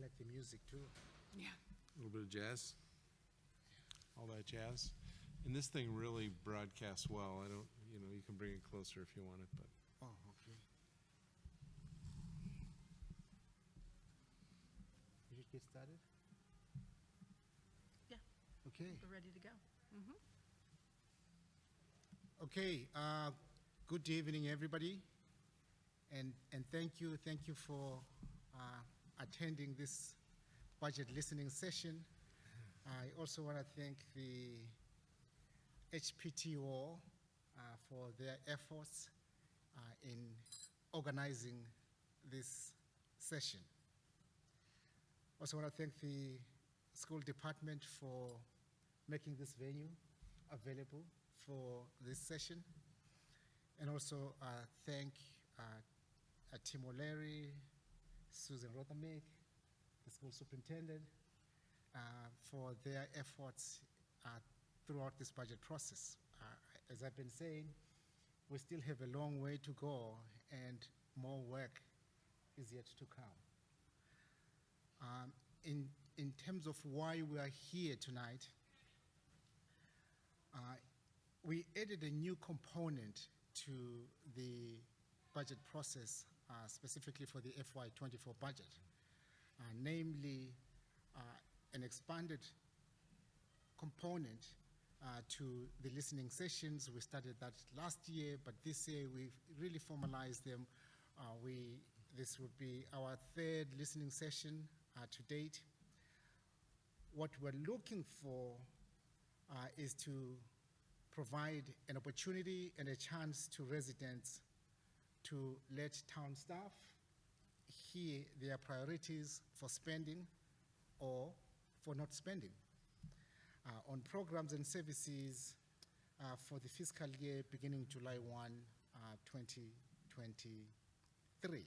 like the music too. Yeah. A little bit of jazz, all that jazz. And this thing really broadcasts well. I don't, you can bring it closer if you want it, but. Oh, okay. We should get started? Yeah, Okay. we're ready to go. Okay, good evening, everybody. And thank you for attending this budget listening session. I also want to thank the HPTO for their efforts in organizing this session. Also want to thank the school department for making this venue available for this session. And also thank Tim O'Leary, Susan Rothermake, the school superintendent, for their efforts throughout this budget process. As I've been saying, we still have a long way to go and more work is yet to come. In terms of why we are here tonight, we added a new component to the budget process, specifically for the FY24 budget, namely an expanded component to the listening sessions. We started that last year, but this year we've really formalized them. This would be our third listening session to date. What we're looking for is to provide an opportunity and a chance to residents to let town staff hear their priorities for spending or for not spending on programs and services for the fiscal year beginning July 1, 2023.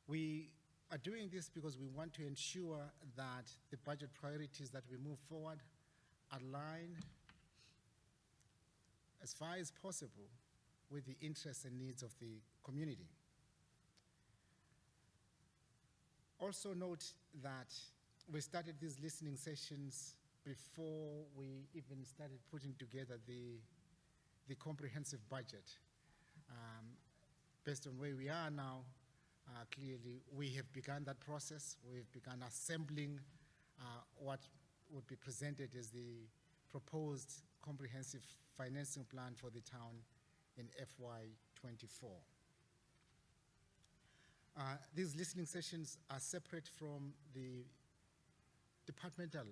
We are doing this because we want to ensure that the budget priorities that we move forward align as far as possible with the interests and needs of the community. Also note that we started these listening sessions before we even started putting together the comprehensive budget. Based on where we are now, clearly we have begun that process. We've begun assembling what would be presented as the proposed comprehensive financing plan for the town in FY24. These listening sessions are separate from the departmental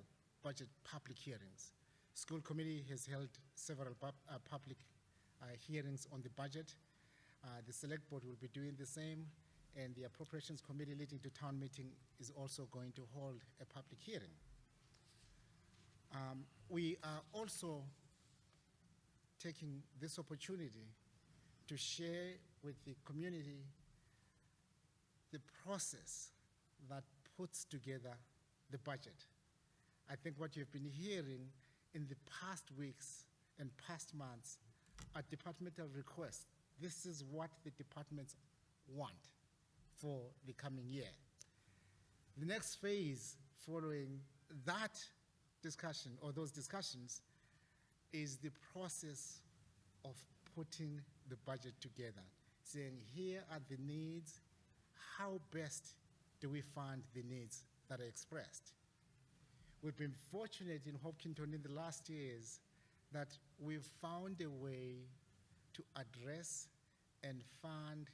budget public hearings. School committee has held several public hearings on the budget. The select board will be doing the same, and the appropriations committee leading to town meeting is also going to hold a public hearing. We are also taking this opportunity to share with the community the process that puts together the budget. I think what you've been hearing in the past weeks and past months are departmental requests. This is what the departments want for the coming year. The next phase following that discussion or those discussions is the process of putting the budget together, saying here are the needs, how best do we fund the needs that are expressed? We've been fortunate in Hopkinton in the last years that we've found a way to address and fund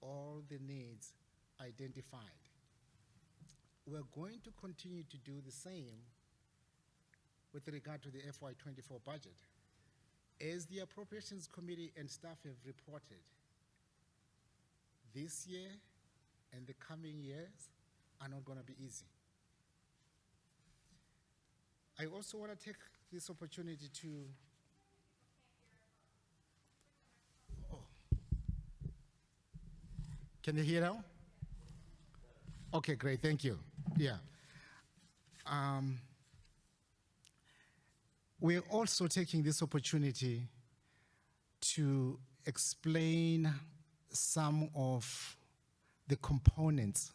all the needs identified. We're going to continue to do the same with regard to the FY24 budget. As the Appropriations Committee and staff have reported, this year and the coming years are not going to be easy. I also want to take this opportunity to Can you hear now? Okay, great, thank you. Yeah. We're also taking this opportunity to explain some of the components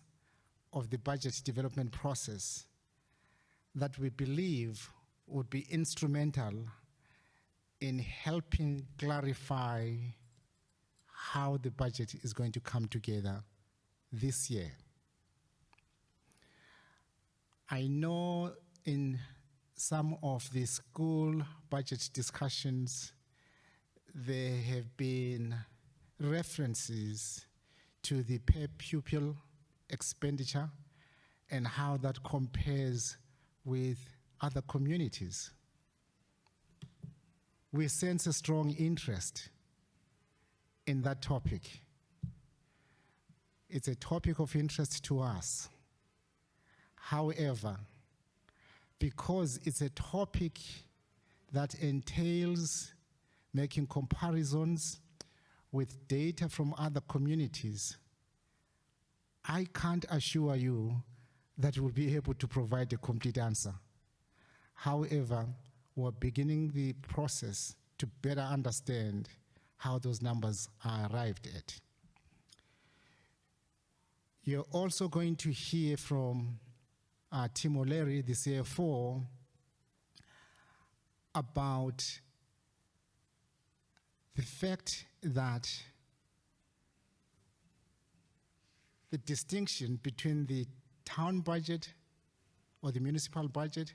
of the budget development process that we believe would be instrumental in helping clarify how the budget is going to come together this year. I know in some of the school budget discussions, there have been references to the per pupil expenditure and how that compares with other communities. We sense a strong interest in that topic. It's a topic of interest to us. However, because it's a topic that entails making comparisons with data from other communities, I can't assure you that we'll be able to provide a complete answer. However, we're beginning the process to better understand how those numbers are arrived at. You're also going to hear from Tim O'Leary, the CFO, about the fact that the distinction between the town budget or the municipal budget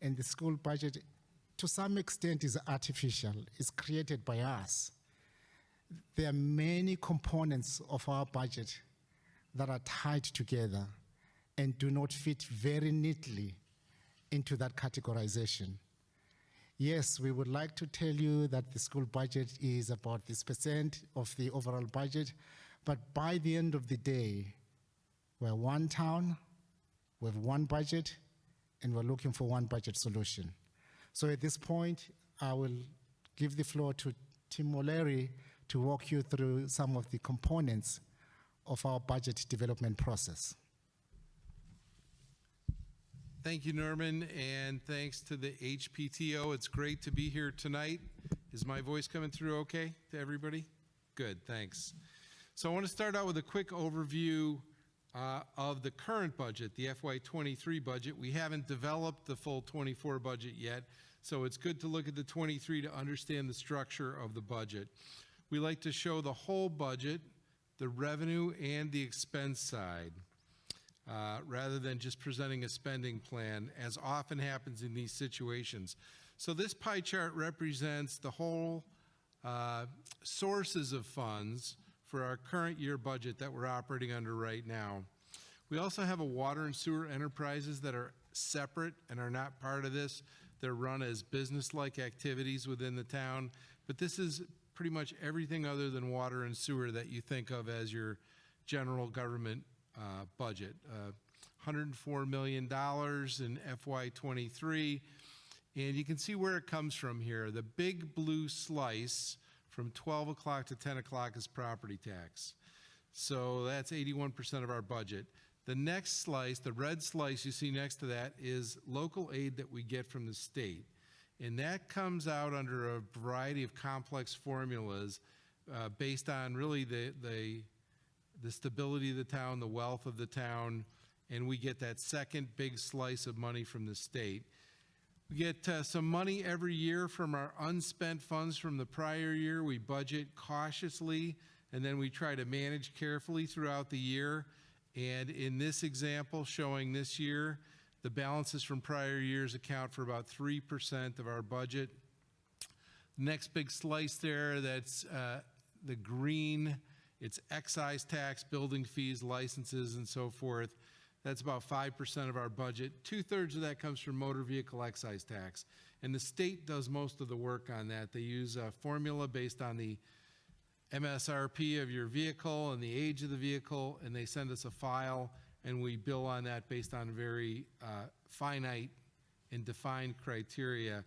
and the school budget to some extent is artificial, is created by us. There are many components of our budget that are tied together and do not fit very neatly into that categorization. Yes, we would like to tell you that the school budget is about this percent of the overall budget, but by the end of the day, we're one town, we have one budget, and we're looking for one budget solution. So at this point, I will give the floor to Tim O'Leary to walk you through some of the components of our budget development process. Thank you, Norman, and thanks to the HPTO. It's great to be here tonight. Is my voice coming through okay to everybody? Good, thanks. So I want to start out with a quick overview of the current budget, the FY23 budget. We haven't developed the full 24 budget yet, so it's good to look at the 23 to understand the structure of the budget. We like to show the whole budget, the revenue and the expense side, rather than just presenting a spending plan, as often happens in these situations. So this pie chart represents the whole sources of funds for our current year budget that we're operating under right now. We also have a water and sewer enterprises that are separate and are not part of this. They're run as business-like activities within the town, but this is pretty much everything other than water and sewer that you think of as your general government budget. $104 million in FY23, and you can see where it comes from here. The big blue slice from 12 o'clock to 10 o'clock is property tax. So that's 81% of our budget. The next slice, the red slice you see next to that, is local aid that we get from the state. And that comes out under a variety of complex formulas based on really the stability of the town, the wealth of the town, and we get that second big slice of money from the state. We get some money every year from our unspent funds from the prior year. We budget cautiously, and then we try to manage carefully throughout the year. And in this example showing this year, the balances from prior years account for about 3% of our budget. Next big slice there, that's the green. It's excise tax, building fees, licenses, and so forth. That's about 5% of our budget. 2/3 of that comes from motor vehicle excise tax. And the state does most of the work on that. They use a formula based on the MSRP of your vehicle and the age of the vehicle, and they send us a file, and we bill on that based on very finite and defined criteria.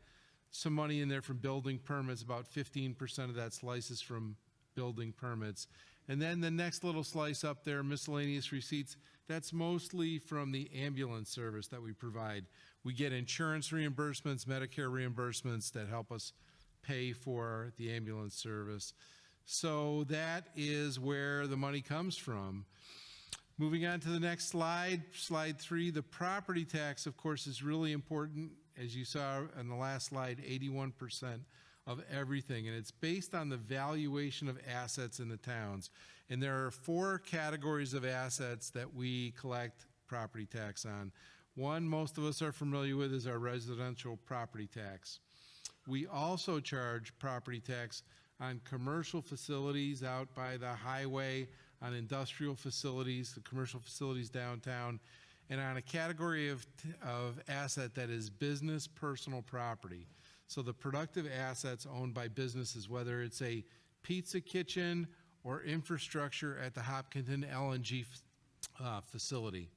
Some money in there from building permits, about 15% of that slices from building permits. And then the next little slice up there, miscellaneous receipts, that's mostly from the ambulance service that we provide. We get insurance reimbursements, Medicare reimbursements that help us pay for the ambulance service. So that is where the money comes from. Moving on to the next slide, slide 3, the property tax, of course, is really important. As you saw on the last slide, 81% of everything, and it's based on the valuation of assets in the towns. And there are 4 categories of assets that we collect property tax on. One most of us are familiar with is our residential property tax. We also charge property tax on commercial facilities out by the highway, on industrial facilities, the commercial facilities downtown, and on a category of asset that is business personal property. So the productive assets owned by businesses, whether it's a pizza kitchen or infrastructure at the Hopkinton LNG facility.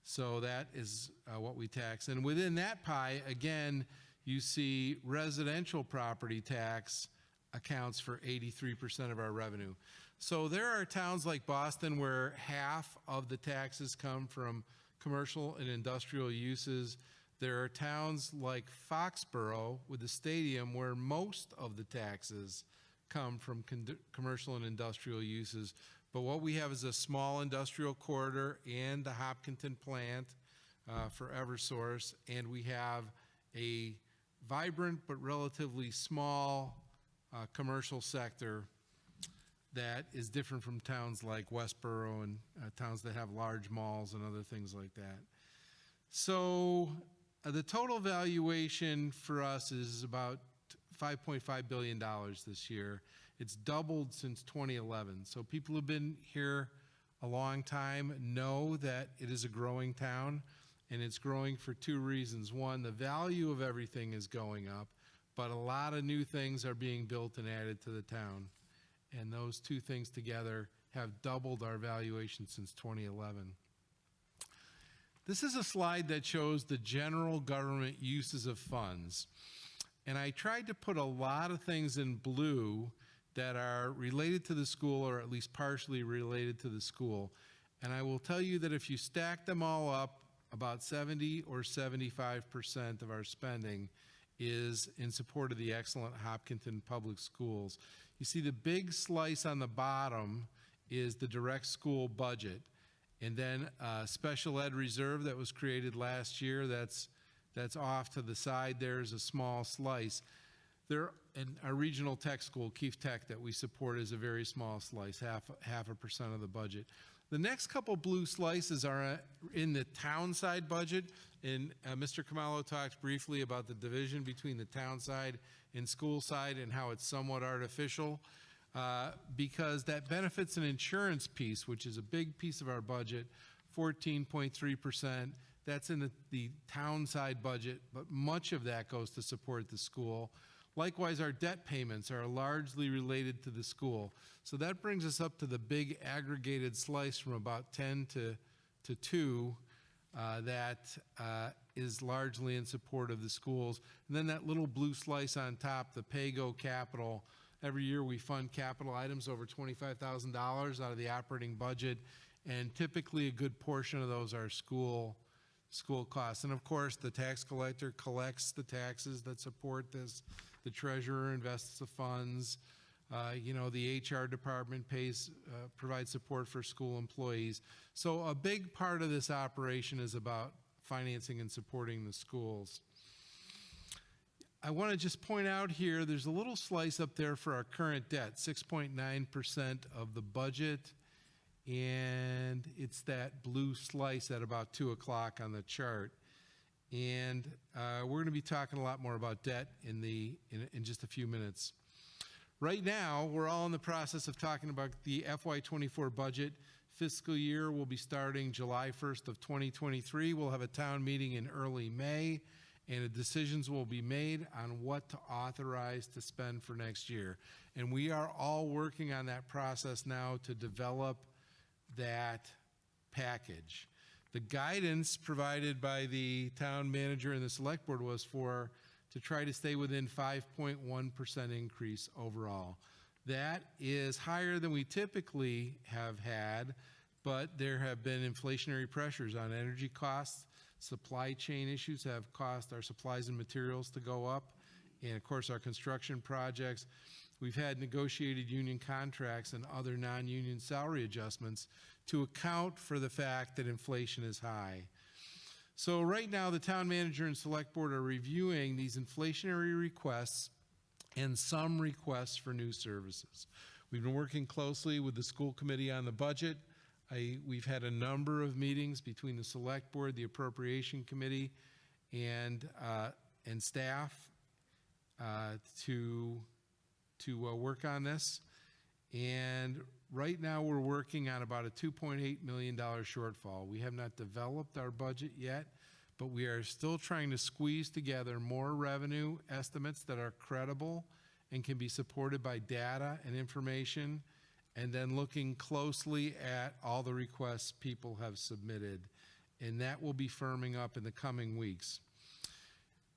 So that is what we tax. And within that pie, again, you see residential property tax accounts for 83% of our revenue. So there are towns like Boston where half of the taxes come from commercial and industrial uses. There are towns like Foxborough with the stadium where most of the taxes come from commercial and industrial uses. But what we have is a small industrial corridor and the Hopkinton plant for Eversource, and we have a vibrant but relatively small commercial sector that is different from towns like Westboro and towns that have large malls and other things like that. So the total valuation for us is about $5.5 billion this year. It's doubled since 2011. So people who've been here a long time know that it is a growing town, and it's growing for 2 reasons. One, the value of everything is going up, but a lot of new things are being built and added to the town. And those 2 things together have doubled our valuation since 2011. This is a slide that shows the general government uses of funds. And I tried to put a lot of things in blue that are related to the school, or at least partially related to the school. And I will tell you that if you stack them all up, about 70 or 75% of our spending is in support of the excellent Hopkinton Public Schools. You see the big slice on the bottom is the direct school budget. And then special ed reserve that was created last year, that's off to the side. There's a small slice. And our regional tech school, Keefe Tech, that we support is a very small slice, half a percent of the budget. The next couple blue slices are in the town side budget, and Mr. Khumalo talked briefly about the division between the town side and school side and how it's somewhat artificial, because that benefits and insurance piece, which is a big piece of our budget, 14.3%. That's in the town side budget, but much of that goes to support the school. Likewise, our debt payments are largely related to the school. So that brings us up to the big aggregated slice from about 10 to 2 that is largely in support of the schools. And then that little blue slice on top, the PAYGO capital. Every year we fund capital items over $25,000 out of the operating budget, and typically a good portion of those are school costs. And of course, the tax collector collects the taxes that support this. The treasurer invests the funds. The HR department provides support for school employees. So a big part of this operation is about financing and supporting the schools. I want to just point out here, there's a little slice up there for our current debt, 6.9% of the budget. And it's that blue slice at about 2 o'clock on the chart. And we're going to be talking a lot more about debt in just a few minutes. Right now, we're all in the process of talking about the FY24 budget. Fiscal year will be starting July 1st of 2023. We'll have a town meeting in early May, and decisions will be made on what to authorize to spend for next year. And we are all working on that process now to develop that package. The guidance provided by the town manager and the select board was to try to stay within 5.1% increase overall. That is higher than we typically have had, but there have been inflationary pressures on energy costs. Supply chain issues have caused our supplies and materials to go up, and of course our construction projects. We've had negotiated union contracts and other non-union salary adjustments to account for the fact that inflation is high. So right now, the town manager and select board are reviewing these inflationary requests and some requests for new services. We've been working closely with the school committee on the budget. We've had a number of meetings between the select board, the appropriation committee, and staff to work on this. And right now, we're working on about a $2.8 million shortfall. We have not developed our budget yet, but we are still trying to squeeze together more revenue estimates that are credible and can be supported by data and information, and then looking closely at all the requests people have submitted. And that will be firming up in the coming weeks.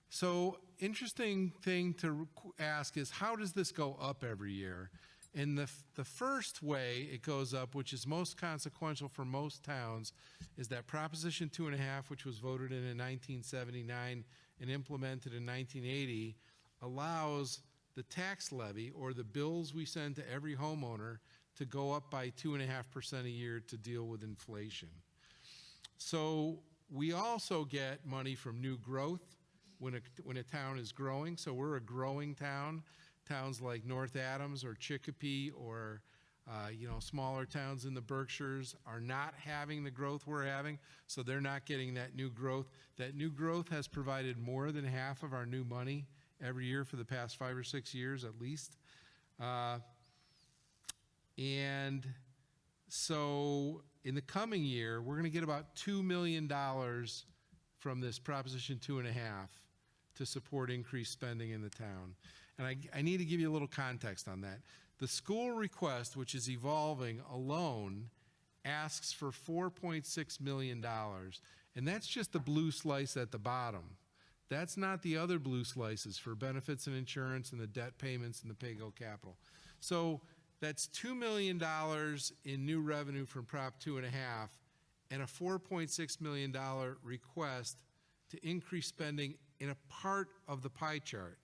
So, interesting thing to ask is, how does this go up every year? And the first way it goes up, which is most consequential for most towns, is that Proposition 2.5, which was voted in 1979 and implemented in 1980, allows the tax levy, or the bills we send to every homeowner, to go up by 2.5% a year to deal with inflation. So we also get money from new growth when a town is growing. So we're a growing town. Towns like North Adams or Chicopee or smaller towns in the Berkshires are not having the growth we're having, so they're not getting that new growth. That new growth has provided more than half of our new money every year for the past 5 or 6 years at least. And so in the coming year, we're going to get about $2 million from this Proposition 2.5 to support increased spending in the town. And I need to give you a little context on that. The school request, which is evolving alone, asks for $4.6 million. And that's just the blue slice at the bottom. That's not the other blue slices for benefits and insurance and the debt payments and the pay-go capital. So that's $2 million in new revenue from Prop 2.5 and a $4.6 million request to increase spending in a part of the pie chart,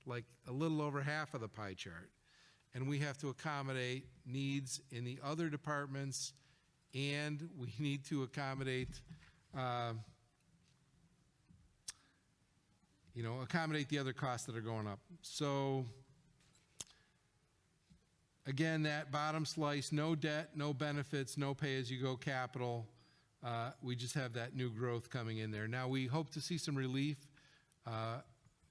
like a little over half of the pie chart. And we have to accommodate needs in the other departments, and we need to accommodate accommodate the other costs that are going up. So again, that bottom slice, no debt, no benefits, no pay-as-you-go capital. We just have that new growth coming in there. Now, we hope to see some relief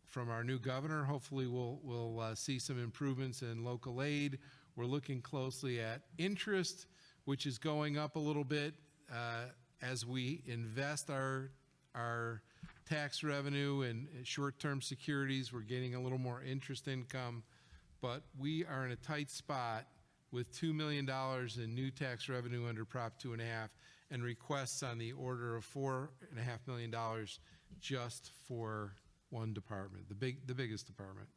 from our new governor. Hopefully we'll see some improvements in local aid. We're looking closely at interest, which is going up a little bit as we invest our tax revenue in short-term securities. We're getting a little more interest income, but we are in a tight spot with $2 million in new tax revenue under Prop 2.5 and requests on the order of $4.5 million just for one department, the biggest department.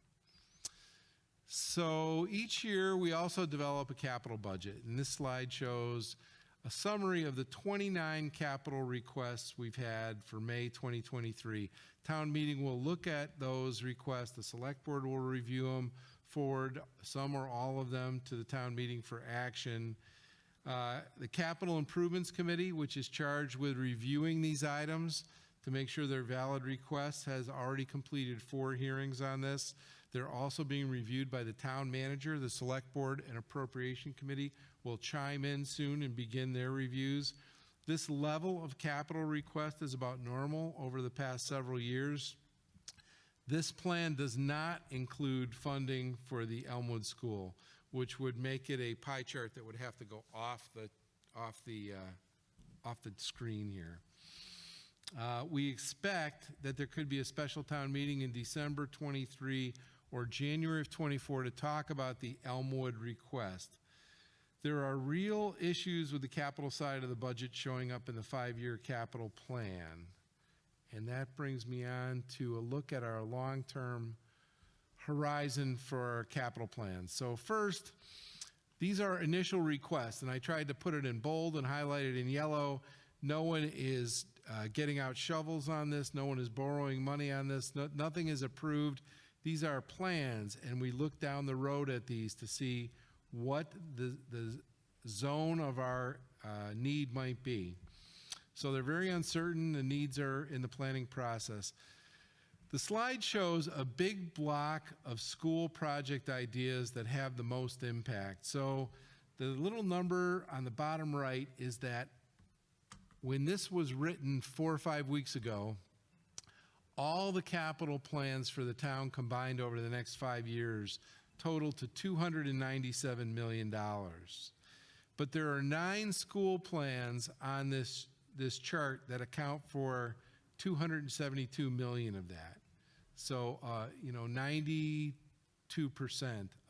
So each year we also develop a capital budget, and this slide shows a summary of the 29 capital requests we've had for May 2023. Town meeting will look at those requests. The select board will review them, forward some or all of them to the town meeting for action. The Capital Improvements Committee, which is charged with reviewing these items to make sure they're valid requests, has already completed 4 hearings on this. They're also being reviewed by the town manager. The select board and appropriation committee will chime in soon and begin their reviews. This level of capital request is about normal over the past several years. This plan does not include funding for the Elmwood School, which would make it a pie chart that would have to go off the screen here. We expect that there could be a special town meeting in December 23 or January of 24 to talk about the Elmwood request. There are real issues with the capital side of the budget showing up in the 5-year capital plan. And that brings me on to a look at our long-term horizon for our capital plans. So first, these are initial requests, and I tried to put it in bold and highlighted in yellow. No one is getting out shovels on this. No one is borrowing money on this. Nothing is approved. These are plans, and we look down the road at these to see what the zone of our need might be. So they're very uncertain. The needs are in the planning process. The slide shows a big block of school project ideas that have the most impact. So the little number on the bottom right is that when this was written 4 or 5 weeks ago, all the capital plans for the town combined over the next 5 years total to $297 million. But there are 9 school plans on this chart that account for 272 million of that. So, 92%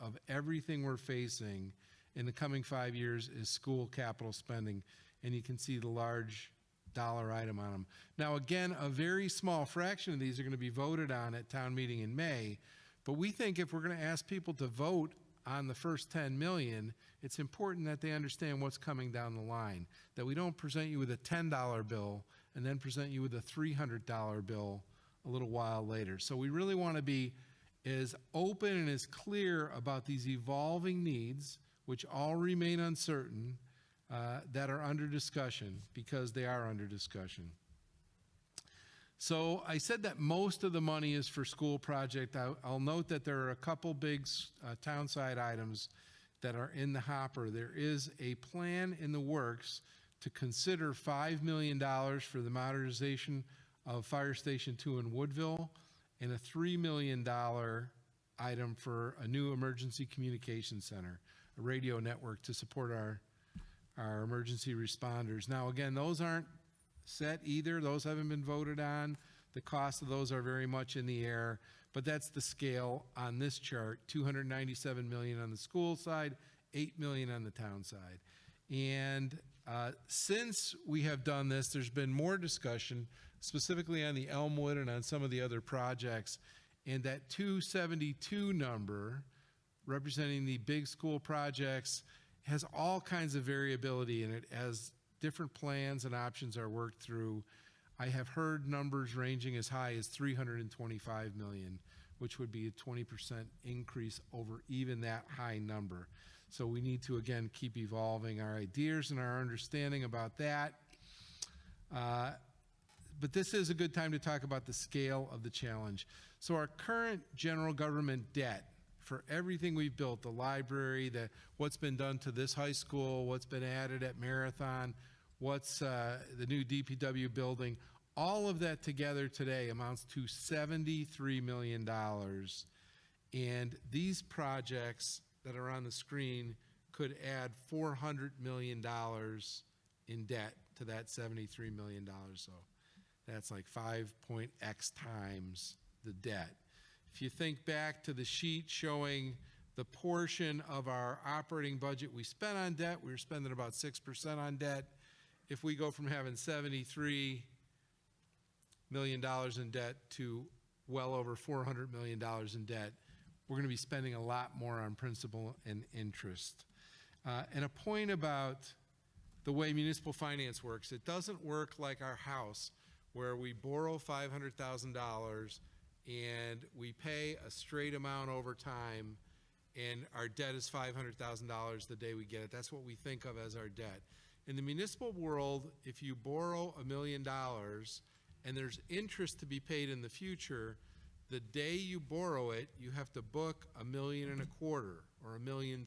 of everything we're facing in the coming 5 years is school capital spending, and you can see the large dollar item on them. Now, again, a very small fraction of these are going to be voted on at town meeting in May, but we think if we're going to ask people to vote on the first 10 million, it's important that they understand what's coming down the line, that we don't present you with a $10 bill and then present you with a $300 bill a little while later. So we really want to be as open and as clear about these evolving needs, which all remain uncertain, that are under discussion, because they are under discussion. So I said that most of the money is for school project. I'll note that there are a couple big townside items that are in the hopper. There is a plan in the works to consider $5 million for the modernization of Fire Station 2 in Woodville, and a $3 million item for a new emergency communication center, a radio network to support our emergency responders. Now, again, those aren't set either. Those haven't been voted on. The cost of those are very much in the air, but that's the scale on this chart: $297 million on the school side, $8 million on the town side. And since we have done this, there's been more discussion, specifically on the Elmwood and on some of the other projects, and that 272 number, representing the big school projects, has all kinds of variability in it as different plans and options are worked through. I have heard numbers ranging as high as 325 million, which would be a 20% increase over even that high number. So we need to, again, keep evolving our ideas and our understanding about that. But this is a good time to talk about the scale of the challenge. So our current general government debt for everything we've built, the library, what's been done to this high school, what's been added at Marathon, what's the new DPW building, all of that together today amounts to $73 million. And these projects that are on the screen could add $400 million in debt to that $73 million. So that's like 5.x times the debt. If you think back to the sheet showing the portion of our operating budget we spent on debt, we were spending about 6% on debt. If we go from having $73 million in debt to well over $400 million in debt, we're going to be spending a lot more on principal and interest. And a point about the way municipal finance works: it doesn't work like our house, where we borrow $500,000 and we pay a straight amount over time, and our debt is $500,000 the day we get it. That's what we think of as our debt. In the municipal world, if you borrow $1 million and there's interest to be paid in the future, the day you borrow it, you have to book $1.25 million or $1.3 million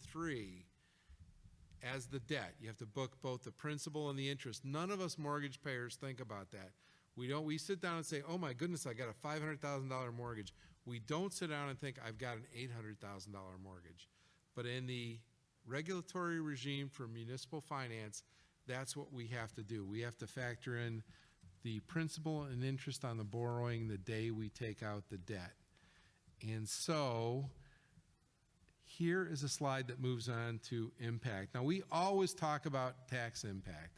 as the debt. You have to book both the principal and the interest. None of us mortgage payers think about that. We sit down and say, oh my goodness, I got a $500,000 mortgage. We don't sit down and think, I've got an $800,000 mortgage. But in the regulatory regime for municipal finance, that's what we have to do. We have to factor in the principal and interest on the borrowing the day we take out the debt. And so here is a slide that moves on to impact. Now, we always talk about tax impact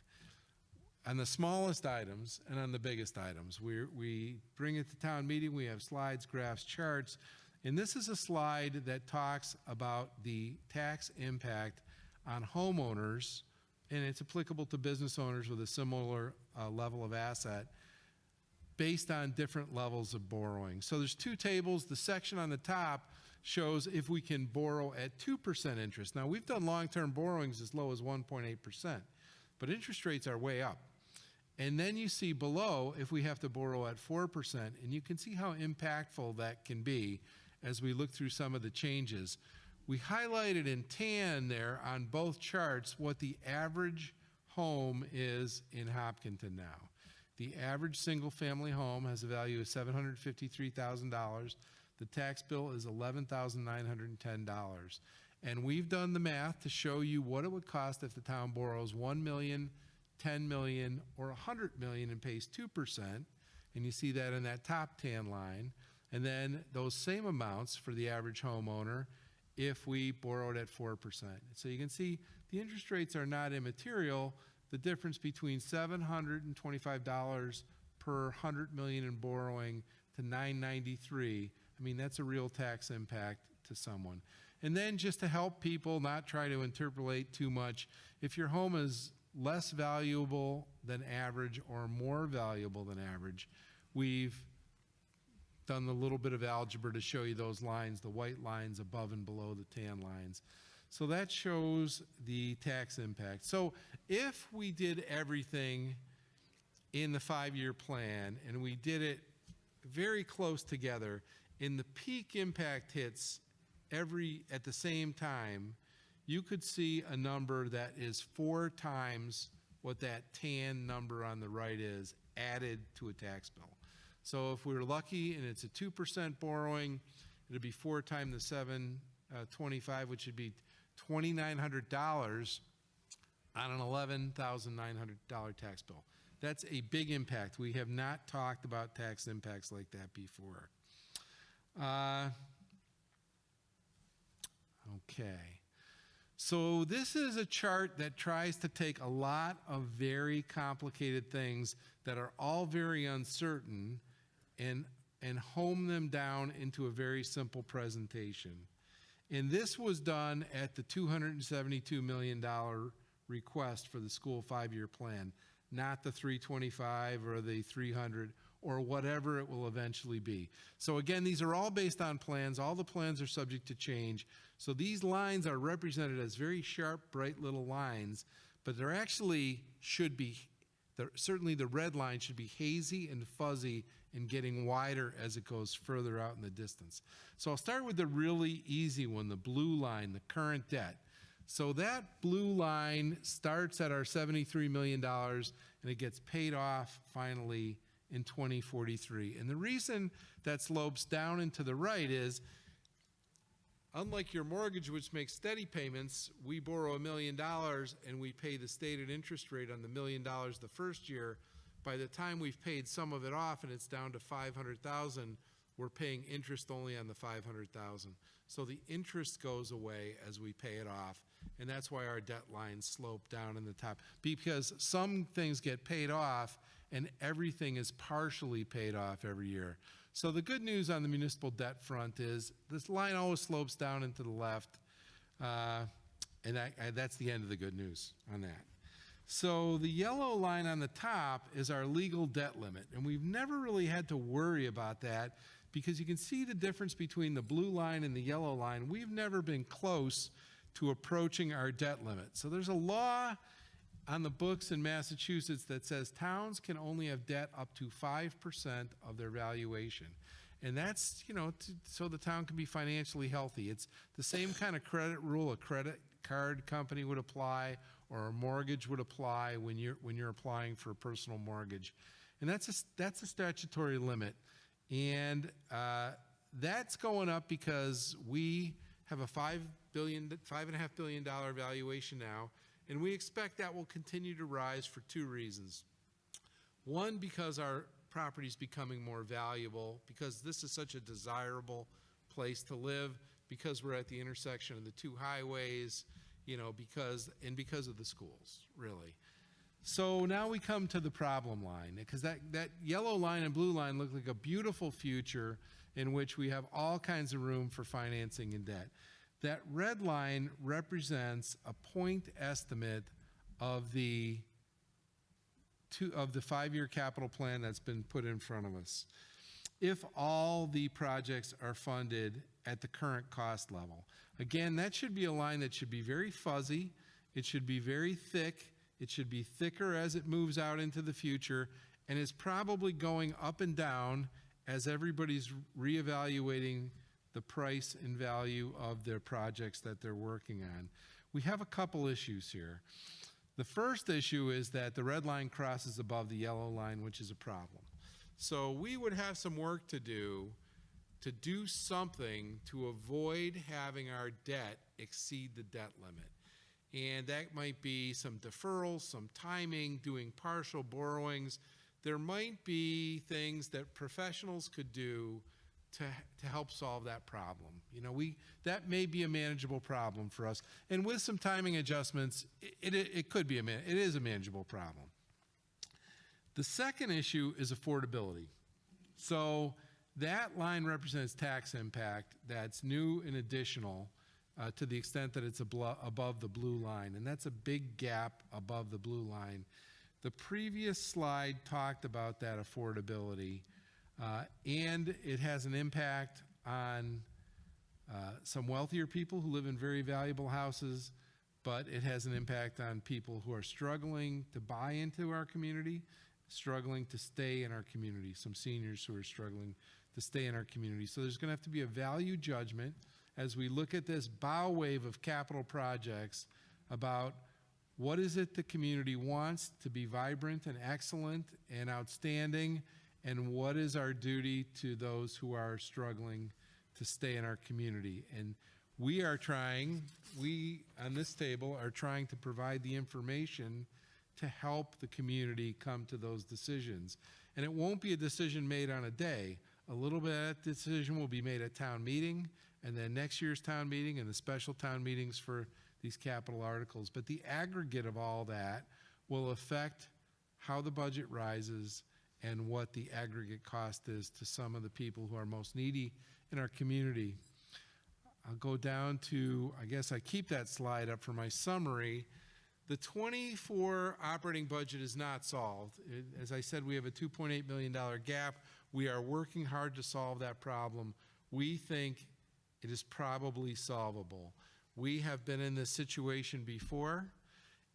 on the smallest items and on the biggest items. We bring it to town meeting, we have slides, graphs, charts, and this is a slide that talks about the tax impact on homeowners, and it's applicable to business owners with a similar level of asset based on different levels of borrowing. So there's two tables. The section on the top shows if we can borrow at 2% interest. Now, we've done long-term borrowings as low as 1.8%. but interest rates are way up. And then you see below if we have to borrow at 4%, and you can see how impactful that can be as we look through some of the changes. We highlighted in tan there on both charts what the average home is in Hopkinton now. The average single-family home has a value of $753,000. The tax bill is $11,910. And we've done the math to show you what it would cost if the town borrows $1 million, $10 million, or $100 million and pays 2%. And you see that in that top tan line. And then those same amounts for the average homeowner if we borrowed at 4%. So you can see the interest rates are not immaterial. The difference between $725 per 100 million in borrowing to $993, I mean, that's a real tax impact to someone. And then just to help people not try to interpolate too much, if your home is less valuable than average or more valuable than average, we've done a little bit of algebra to show you those lines, the white lines above and below the tan lines. So that shows the tax impact. So if we did everything in the 5-year plan and we did it very close together, and the peak impact hits at the same time, you could see a number that is 4 times what that tan number on the right is added to a tax bill. So if we're lucky and it's a 2% borrowing, it'd be 4 times the 725, which would be $2,900 on an $11,900 tax bill. That's a big impact. We have not talked about tax impacts like that before. Okay. So this is a chart that tries to take a lot of very complicated things that are all very uncertain and home them down into a very simple presentation. And this was done at the $272 million request for the school 5-year plan, not the 325 or the 300 or whatever it will eventually be. So again, these are all based on plans. All the plans are subject to change. So these lines are represented as very sharp, bright little lines, but they're actually should be, certainly the red line should be hazy and fuzzy and getting wider as it goes further out in the distance. So I'll start with the really easy one, the blue line, the current debt. So that blue line starts at our $73 million and it gets paid off finally in 2043. And the reason that slopes down and to the right is, unlike your mortgage, which makes steady payments, we borrow $1 million and we pay the stated interest rate on the $1 million the first year. By the time we've paid some of it off and it's down to $500,000, we're paying interest only on the $500,000. So the interest goes away as we pay it off, and that's why our debt lines slope down in the top, because some things get paid off and everything is partially paid off every year. So the good news on the municipal debt front is this line always slopes down and to the left, and that's the end of the good news on that. So the yellow line on the top is our legal debt limit, and we've never really had to worry about that because you can see the difference between the blue line and the yellow line. We've never been close to approaching our debt limit. So there's a law on the books in Massachusetts that says towns can only have debt up to 5% of their valuation. And that's, so the town can be financially healthy. It's the same kind of credit rule a credit card company would apply or a mortgage would apply when you're applying for a personal mortgage. And that's a statutory limit. And that's going up because we have a $5.5 billion valuation now, and we expect that will continue to rise for 2 reasons. One, because our property is becoming more valuable, because this is such a desirable place to live, because we're at the intersection of the 2 highways, because of the schools, really. So now we come to the problem line, because that yellow line and blue line look like a beautiful future in which we have all kinds of room for financing and debt. That red line represents a point estimate of the 5-year capital plan that's been put in front of us. If all the projects are funded at the current cost level. Again, that should be a line that should be very fuzzy, it should be very thick, It should be thicker as it moves out into the future, and is probably going up and down as everybody's reevaluating the price and value of their projects that they're working on. We have a couple issues here. The first issue is that the red line crosses above the yellow line, which is a problem. So we would have some work to do something to avoid having our debt exceed the debt limit. And that might be some deferrals, some timing, doing partial borrowings. There might be things that professionals could do to help solve that problem. You know, that may be a manageable problem for us. And with some timing adjustments, it could be it is a manageable problem. The second issue is affordability. So that line represents tax impact that's new and additional to the extent that it's above the blue line, and that's a big gap above the blue line. The previous slide talked about that affordability, and it has an impact on some wealthier people who live in very valuable houses, but it has an impact on people who are struggling to buy into our community, struggling to stay in our community, some seniors who are struggling to stay in our community. So there's going to have to be a value judgment as we look at this bow wave of capital projects about what is it the community wants to be vibrant and excellent and outstanding, and what is our duty to those who are struggling to stay in our community. And we on this table are trying to provide the information to help the community come to those decisions. And it won't be a decision made on a day. A little bit of that decision will be made at town meeting, and then next year's town meeting and the special town meetings for these capital articles. But the aggregate of all that will affect how the budget rises and what the aggregate cost is to some of the people who are most needy in our community. I'll go down to, I guess I keep that slide up for my summary. The 24 operating budget is not solved. As I said, we have a $2.8 million gap. We are working hard to solve that problem. We think it is probably solvable. We have been in this situation before,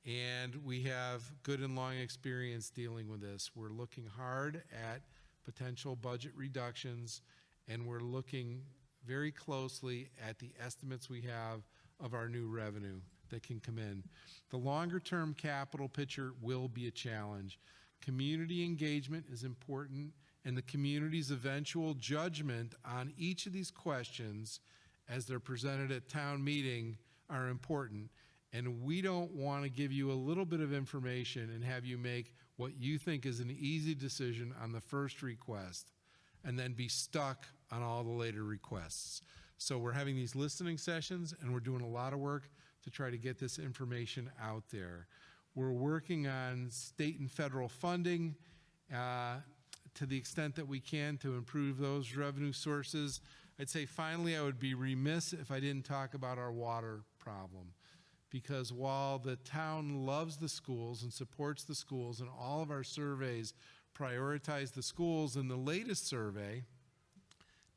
and we have good and long experience dealing with this. We're looking hard at potential budget reductions, and we're looking very closely at the estimates we have of our new revenue that can come in. The longer-term capital picture will be a challenge. Community engagement is important, and the community's eventual judgment on each of these questions as they're presented at town meeting are important. And we don't want to give you a little bit of information and have you make what you think is an easy decision on the first request and then be stuck on all the later requests. So we're having these listening sessions, and we're doing a lot of work to try to get this information out there. We're working on state and federal funding to the extent that we can to improve those revenue sources. I'd say finally I would be remiss if I didn't talk about our water problem, because while the town loves the schools and supports the schools, and all of our surveys prioritize the schools, in the latest survey,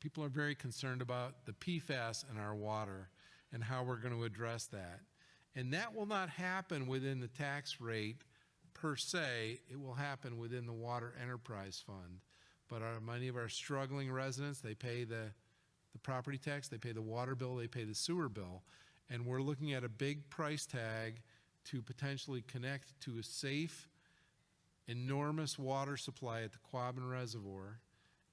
people are very concerned about the PFAS in our water and how we're going to address that. And that will not happen within the tax rate per se. It will happen within the Water Enterprise Fund. But many of our struggling residents, they pay the property tax, they pay the water bill, they pay the sewer bill. And we're looking at a big price tag to potentially connect to a safe, enormous water supply at the Quabbin Reservoir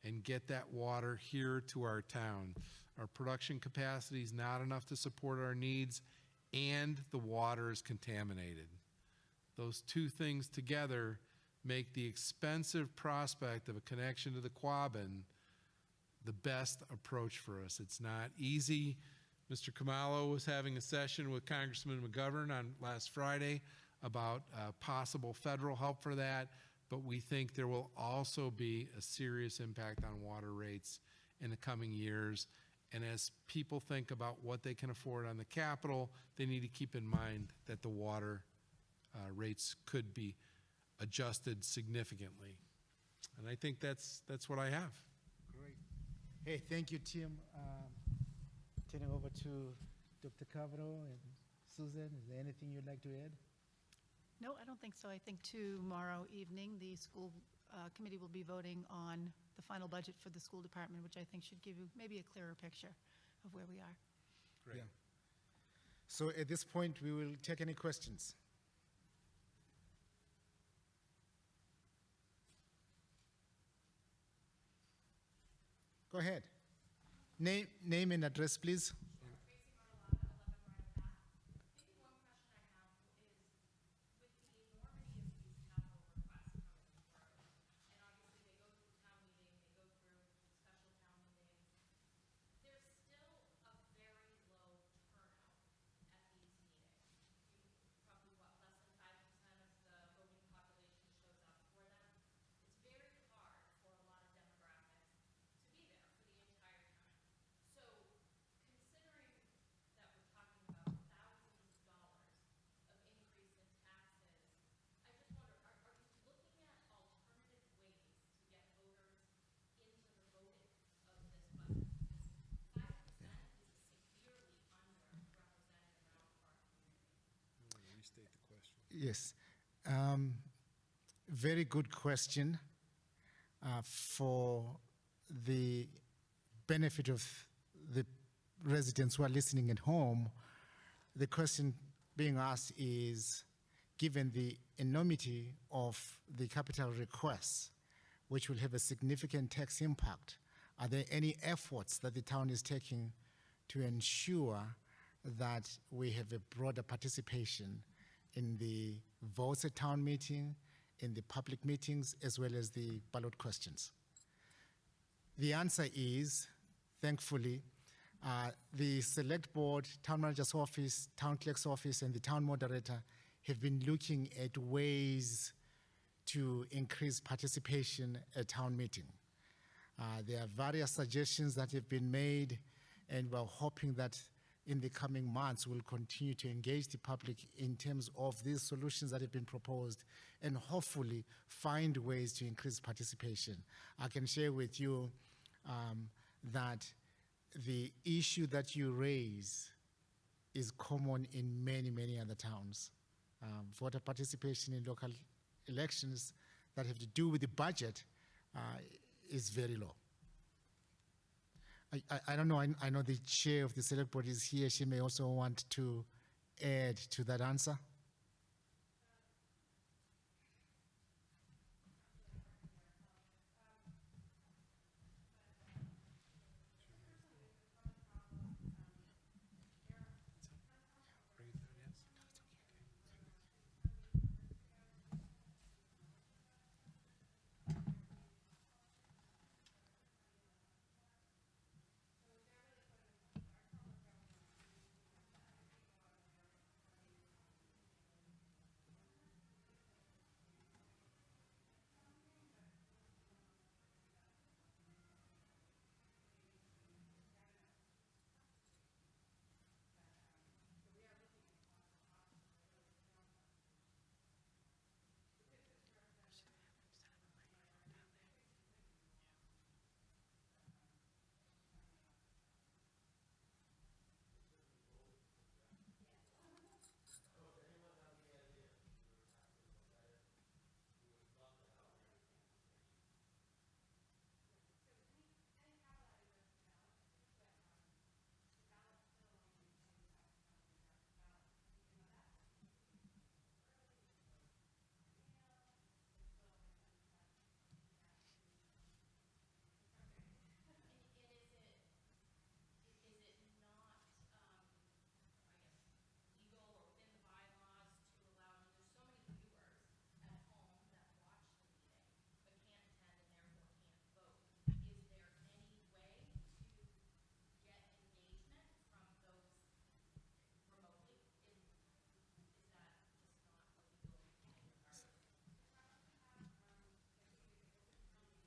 and get that water here to our town. Our production capacity is not enough to support our needs, and the water is contaminated. Those two things together make the expensive prospect of a connection to the Quabbin the best approach for us. It's not easy. Mr. Khumalo was having a session with Congressman McGovern on last Friday about possible federal help for that, but we think there will also be a serious impact on water rates in the coming years. And as people think about what they can afford on the capital, they need to keep in mind that the water rates could be adjusted significantly. And I think that's what I have. Great. Hey, thank you, Tim. Turning over to Dr. Cavero and Susan, is there anything you'd like to add? No, I don't think so. I think tomorrow evening, the school committee will be voting on the final budget for the school department, which I think should give you maybe a clearer picture of where we are. Great. Yeah. So at this point, we will take any questions. Go ahead. Name and address, please. Restate the question. Yes. Very good question. For the benefit of the residents who are listening at home, the question being asked is, given the enormity of the capital requests, which will have a significant tax impact, are there any efforts that the town is taking to ensure that we have a broader participation in the votes at town meeting, in the public meetings, as well as the ballot questions? The answer is, thankfully, the select board, town manager's office, town clerk's office, and the town moderator have been looking at ways to increase participation at town meeting. There are various suggestions that have been made, and we're hoping that in the coming months we'll continue to engage the public in terms of these solutions that have been proposed, and hopefully find ways to increase participation. I can share with you that the issue that you raise is common in many, many other towns. Voter participation in local elections that have to do with the budget is very low. I don't know, I know the chair of the select board is here. She may also want to add to that answer. Bring it down, yes?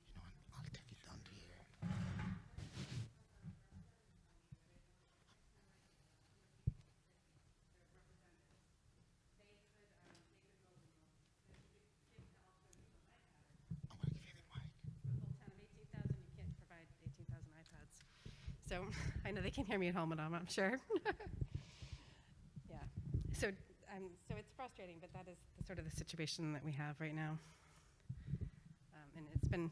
You know what, I'll take it down to here. I'm gonna give you the mic. Full town of 18,000, you can't provide 18,000 iPads. So I know they can hear me at home, and I'm sure. Yeah. So So it's frustrating, but that is sort of the situation that we have right now. And it's been,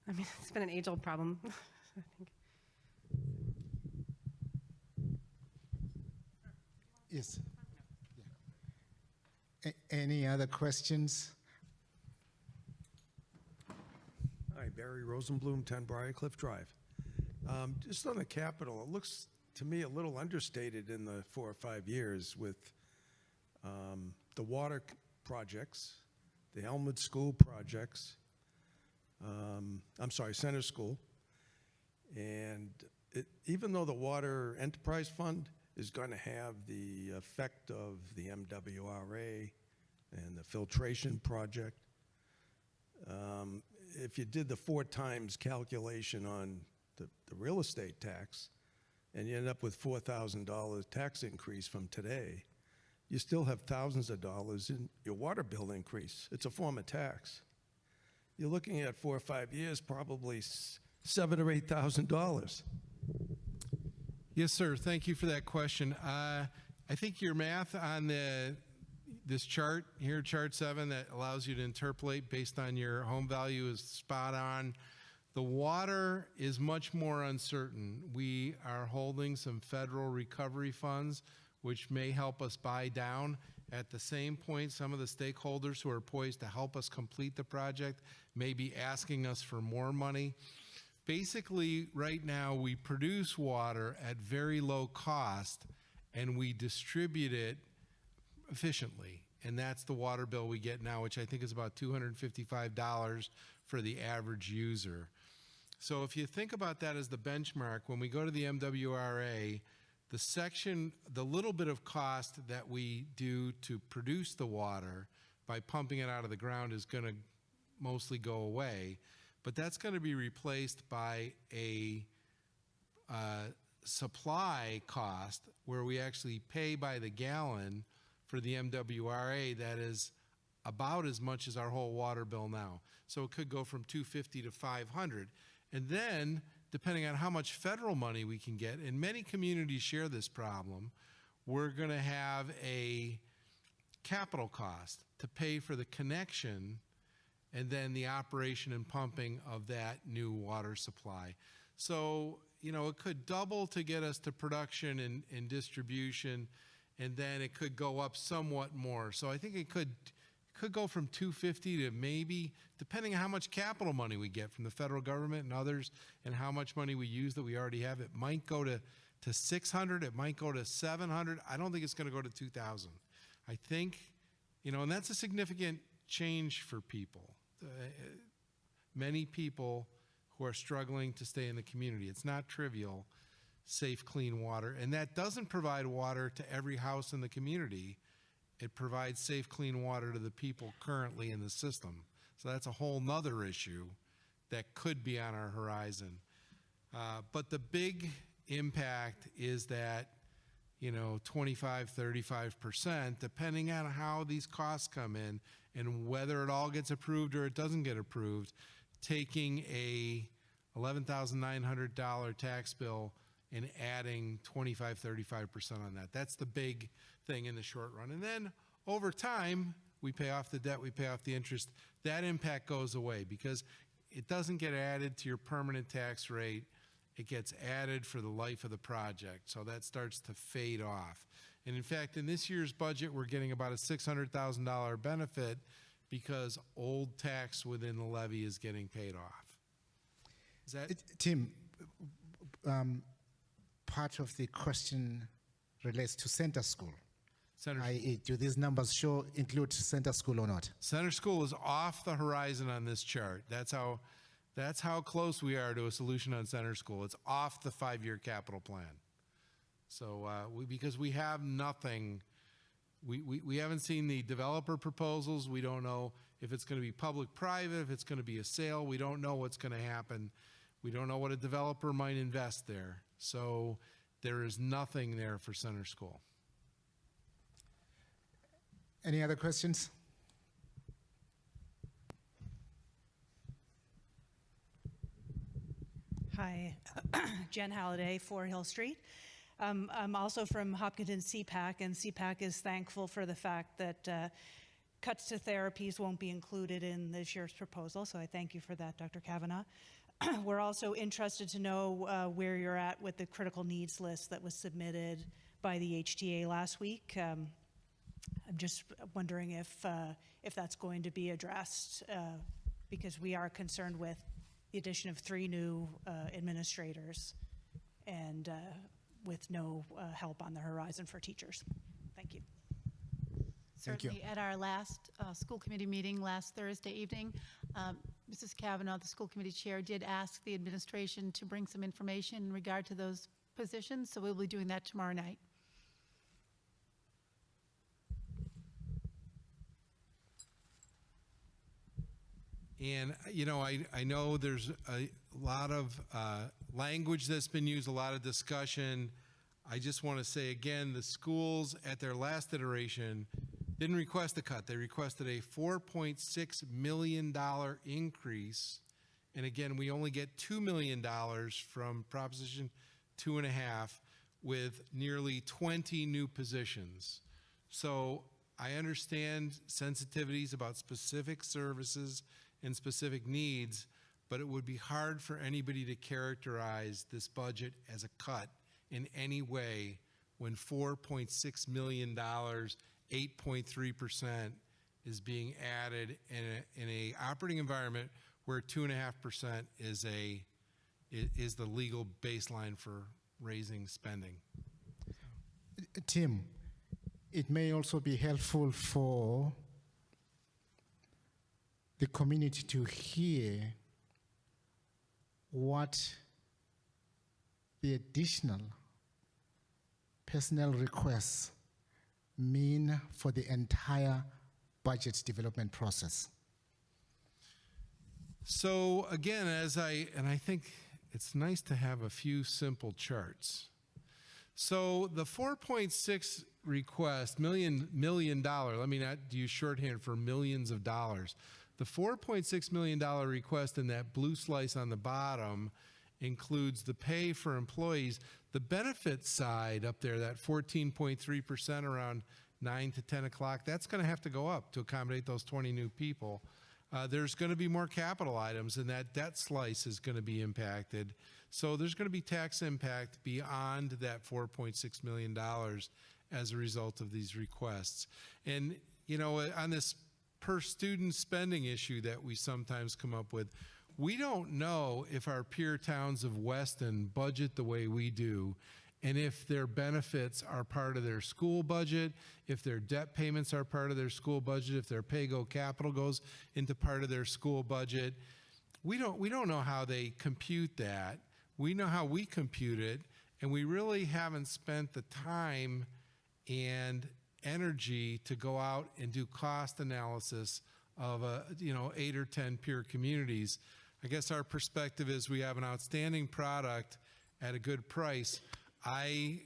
it's been an age-old problem, I think. Yes. Yeah. Any other questions? Hi, Barry Rosenblum, 10 Briarcliff Drive. Just on the capital, it looks to me a little understated in the 4 or 5 years with the water projects, the Elmwood School projects, I'm sorry, Center School. And even though the Water Enterprise Fund is going to have the effect of the MWRA and the filtration project, if you did the 4 times calculation on the real estate tax, and you end up with $4,000 tax increase from today, you still have thousands of dollars in your water bill increase. It's a form of tax. You're looking at 4 or 5 years, probably $7,000 or $8,000. Yes, sir. Thank you for that question. I think your math on this chart here, chart 7, that allows you to interpolate based on your home value is spot on. The water is much more uncertain. We are holding some federal recovery funds, which may help us buy down. At the same point, some of the stakeholders who are poised to help us complete the project may be asking us for more money. Basically, right now, we produce water at very low cost, and we distribute it efficiently. And that's the water bill we get now, which I think is about $255 for the average user. So if you think about that as the benchmark, when we go to the MWRA, the little bit of cost that we do to produce the water by pumping it out of the ground is going to mostly go away. But that's going to be replaced by a supply cost where we actually pay by the gallon for the MWRA that is about as much as our whole water bill now. So it could go from $250 to $500. And then, depending on how much federal money we can get, and many communities share this problem, we're going to have a capital cost to pay for the connection and then the operation and pumping of that new water supply. So, you know, it could double to get us to production and distribution, and then it could go up somewhat more. So I think it could go from $250 to maybe, depending on how much capital money we get from the federal government and others, and how much money we use that we already have, it might go to $600, it might go to $700. I don't think it's going to go to $2,000. I think, you know, and that's a significant change for people. Many people who are struggling to stay in the community. It's not trivial, safe, clean water. And that doesn't provide water to every house in the community. It provides safe, clean water to the people currently in the system. So that's a whole nother issue that could be on our horizon. But the big impact is that, you know, 25, 35%, depending on how these costs come in and whether it all gets approved or it doesn't get approved, taking a $11,900 tax bill and adding 25, 35% on that. That's the big thing in the short run. And then over time, we pay off the debt, we pay off the interest. That impact goes away because it doesn't get added to your permanent tax rate. It gets added for the life of the project. So that starts to fade off. And in fact, in this year's budget, we're getting about a $600,000 benefit because old tax within the levy is getting paid off. Is that? Tim, part of the question relates to Center School. I.e., do these numbers include Center School or not? Center School is off the horizon on this chart. That's how close we are to a solution on Center School. It's off the 5-year capital plan. So because we have nothing, we haven't seen the developer proposals. We don't know if it's going to be public-private, if it's going to be a sale. We don't know what's going to happen. We don't know what a developer might invest there. So there is nothing there for Center School. Any other questions? Hi, Jen Halliday, 4 Hill Street. I'm also from Hopkinton CPAC, and CPAC is thankful for the fact that cuts to therapies won't be included in this year's proposal, so I thank you for that, Dr. Kavanaugh. We're also interested to know where you're at with the critical needs list that was submitted by the HTA last week. I'm just wondering if that's going to be addressed, because we are concerned with the addition of 3 new administrators and with no help on the horizon for teachers. Thank you. Thank you. Certainly, at our last school committee meeting last Thursday evening, Mrs. Kavanaugh, the school committee chair, did ask the administration to bring some information in regard to those positions, so we'll be doing that tomorrow night. And, you know, I know there's a lot of language that's been used, a lot of discussion. I just want to say again, the schools at their last iteration didn't request a cut. They requested a $4.6 million increase. And again, we only get $2 million from Proposition 2.5 with nearly 20 new positions. So I understand sensitivities about specific services and specific needs, but it would be hard for anybody to characterize this budget as a cut in any way when $4.6 million, 8.3%, is being added in a operating environment where 2.5% is the legal baseline for raising spending. Tim, it may also be helpful for the community to hear what the additional personnel requests mean for the entire budget development process. So again, I think it's nice to have a few simple charts. So the 4.6 request, million dollar, let me not use shorthand for millions of dollars. The $4.6 million request in that blue slice on the bottom includes the pay for employees. The benefit side up there, that 14.3% around 9 to 10 o'clock, that's going to have to go up to accommodate those 20 new people. There's going to be more capital items, and that debt slice is going to be impacted. So there's going to be tax impact beyond that $4.6 million as a result of these requests. And, you know, on this per student spending issue that we sometimes come up with, we don't know if our peer towns of Weston budget the way we do, and if their benefits are part of their school budget, if their debt payments are part of their school budget, if their pay-go capital goes into part of their school budget. We don't know how they compute that. We know how we compute it, and we really haven't spent the time and energy to go out and do cost analysis of 8 or 10 peer communities. I guess our perspective is we have an outstanding product at a good price. I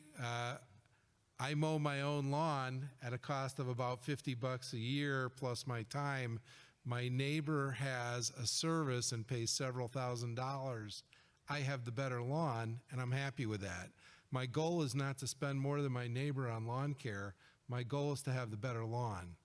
mow my own lawn at a cost of about $50 a year plus my time. My neighbor has a service and pays several $1,000s. I have the better lawn, and I'm happy with that. My goal is not to spend more than my neighbor on lawn care. My goal is to have the better lawn.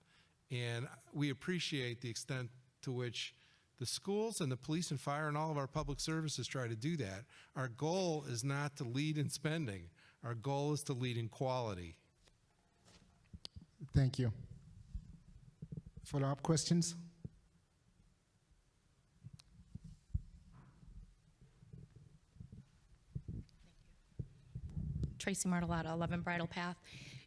And we appreciate the extent to which the schools and the police and fire and all of our public services try to do that. Our goal is not to lead in spending. Our goal is to lead in quality. Thank you. Follow-up questions? Tracy Martellata, 11 Bridle Path.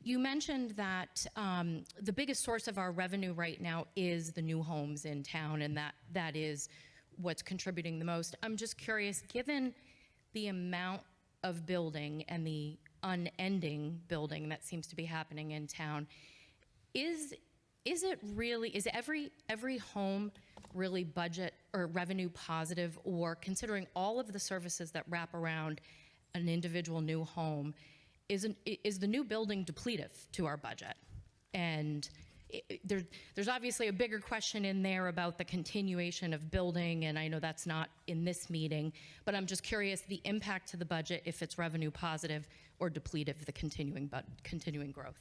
You mentioned that the biggest source of our revenue right now is the new homes in town, and that is what's contributing the most. I'm just curious, given the amount of building and the unending building that seems to be happening in town, is every home really budget or revenue positive, or considering all of the services that wrap around an individual new home, is the new building depletive to our budget? And there's obviously a bigger question in there about the continuation of building, and I know that's not in this meeting, but I'm just curious, the impact to the budget if it's revenue positive or depletive, the continuing growth.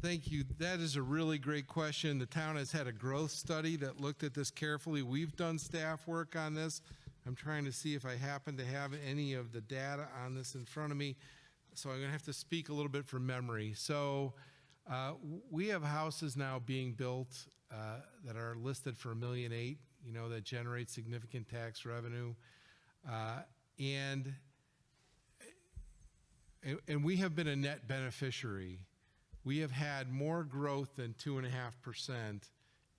Thank you. That is a really great question. The town has had a growth study that looked at this carefully. We've done staff work on this. I'm trying to see if I happen to have any of the data on this in front of me. So I'm going to have to speak a little bit from memory. So we have houses now being built that are listed for $1.8 million, you know, that generate significant tax revenue. And we have been a net beneficiary. We have had more growth than 2.5%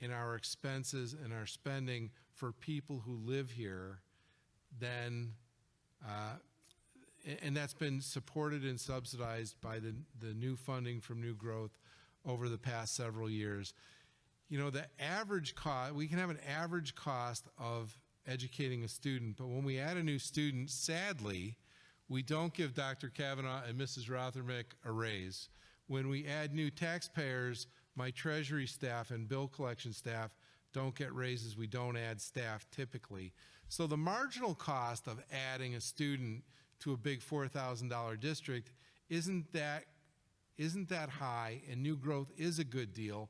in our expenses and our spending for people who live here than, and that's been supported and subsidized by the new funding from New Growth over the past several years. You know, the average cost, we can have an average cost of educating a student, but when we add a new student, sadly, we don't give Dr. Kavanaugh and Mrs. Rothermick a raise. When we add new taxpayers, my treasury staff and bill collection staff don't get raises. We don't add staff typically. So the marginal cost of adding a student to a big $4,000 district isn't that high, and new growth is a good deal.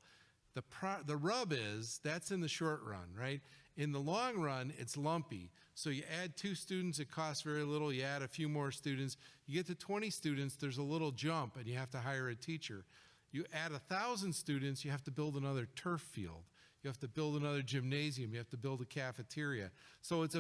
The rub is that's in the short run, right? In the long run, it's lumpy. So you add 2 students, it costs very little. You add a few more students. You get to 20 students, there's a little jump, and you have to hire a teacher. You add 1,000 students, you have to build another turf field. You have to build another gymnasium. You have to build a cafeteria. So it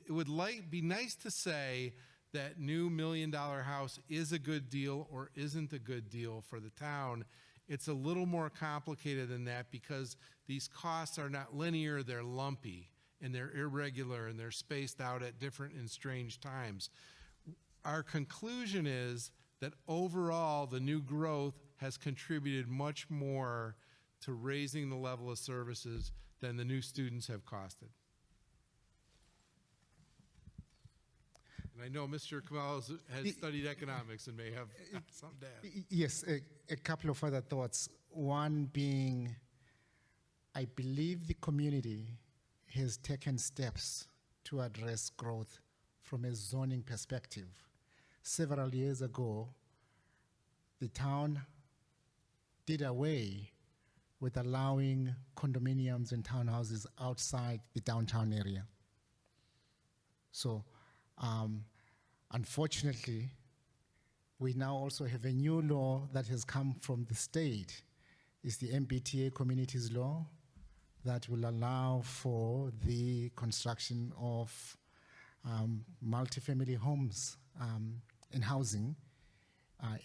would be nice to say that new $1 million house is a good deal or isn't a good deal for the town. It's a little more complicated than that because these costs are not linear, they're lumpy, and they're irregular, and they're spaced out at different and strange times. Our conclusion is that overall, the new growth has contributed much more to raising the level of services than the new students have costed. And I know Mr. Kamal has studied economics and may have something to add. Yes, a couple of other thoughts. One being, I believe the community has taken steps to address growth from a zoning perspective. Several years ago, the town did away with allowing condominiums and townhouses outside the downtown area. So, unfortunately, we now also have a new law that has come from the state. It's the MBTA Communities Law that will allow for the construction of multifamily homes and housing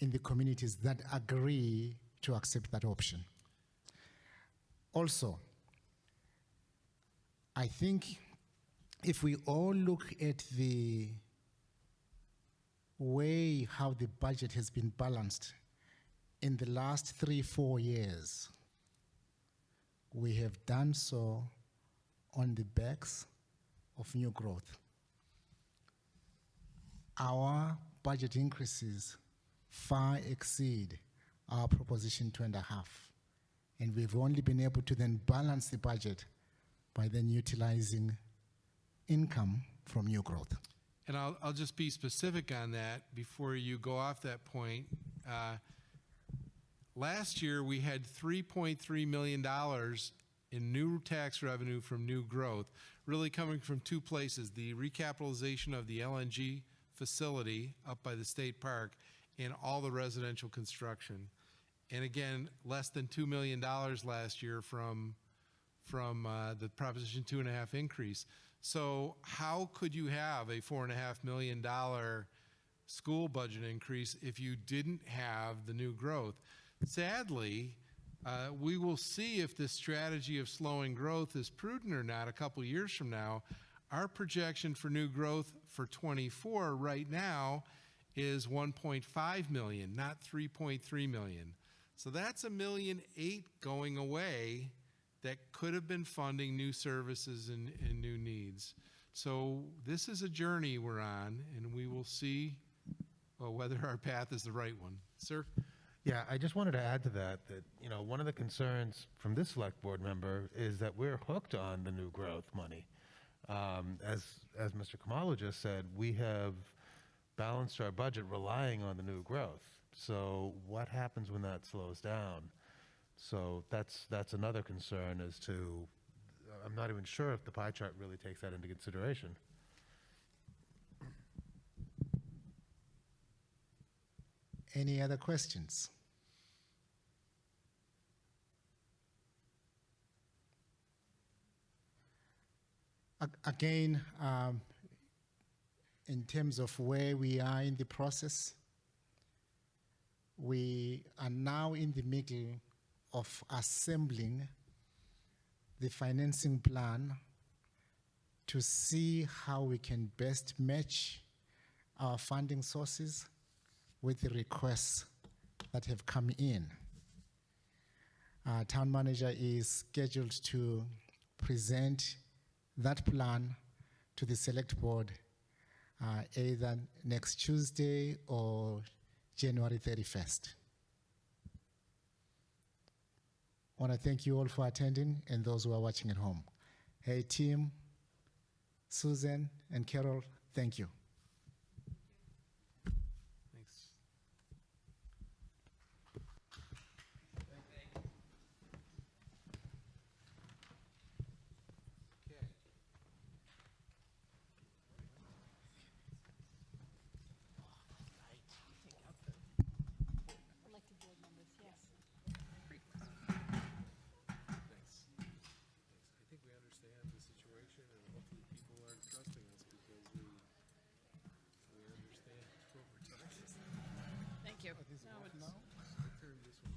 in the communities that agree to accept that option. Also, I think if we all look at the way how the budget has been balanced in the last 3-4 years, we have done so on the backs of new growth. Our budget increases far exceed our proposition 2.5, and we've only been able to then balance the budget by then utilizing income from new growth. And I'll just be specific on that before you go off that point. Last year, we had $3.3 million in new tax revenue from new growth, really coming from 2 places, the recapitalization of the LNG facility up by the state park and all the residential construction. And again, less than $2 million last year from the Proposition 2.5 increase. So how could you have a $4.5 million school budget increase if you didn't have the new growth? Sadly, we will see if this strategy of slowing growth is prudent or not a couple years from now. Our projection for new growth for '24 right now is 1.5 million, not 3.3 million. So that's $1.8 million going away that could have been funding new services and new needs. So this is a journey we're on, and we will see whether our path is the right one. Sir? Yeah, I just wanted to add to that, you know, one of the concerns from this select board member is that we're hooked on the new growth money. As Mr. Kamala just said, we have balanced our budget relying on the new growth. So what happens when that slows down? So that's another concern as to, I'm not even sure if the pie chart really takes that into consideration. Any other questions? Again, in terms of where we are in the process, we are now in the middle of assembling the financing plan to see how we can best match our funding sources with the requests that have come in. Our town manager is scheduled to present that plan to the select board either next Tuesday or January 31st. I want to thank you all for attending and those who are watching at home. Hey, team, Susan and Carol, thank you. Thanks. Thanks. I think we understand the situation, and hopefully people are trusting us because we understand what we're talking about. Thank you. I'll turn this one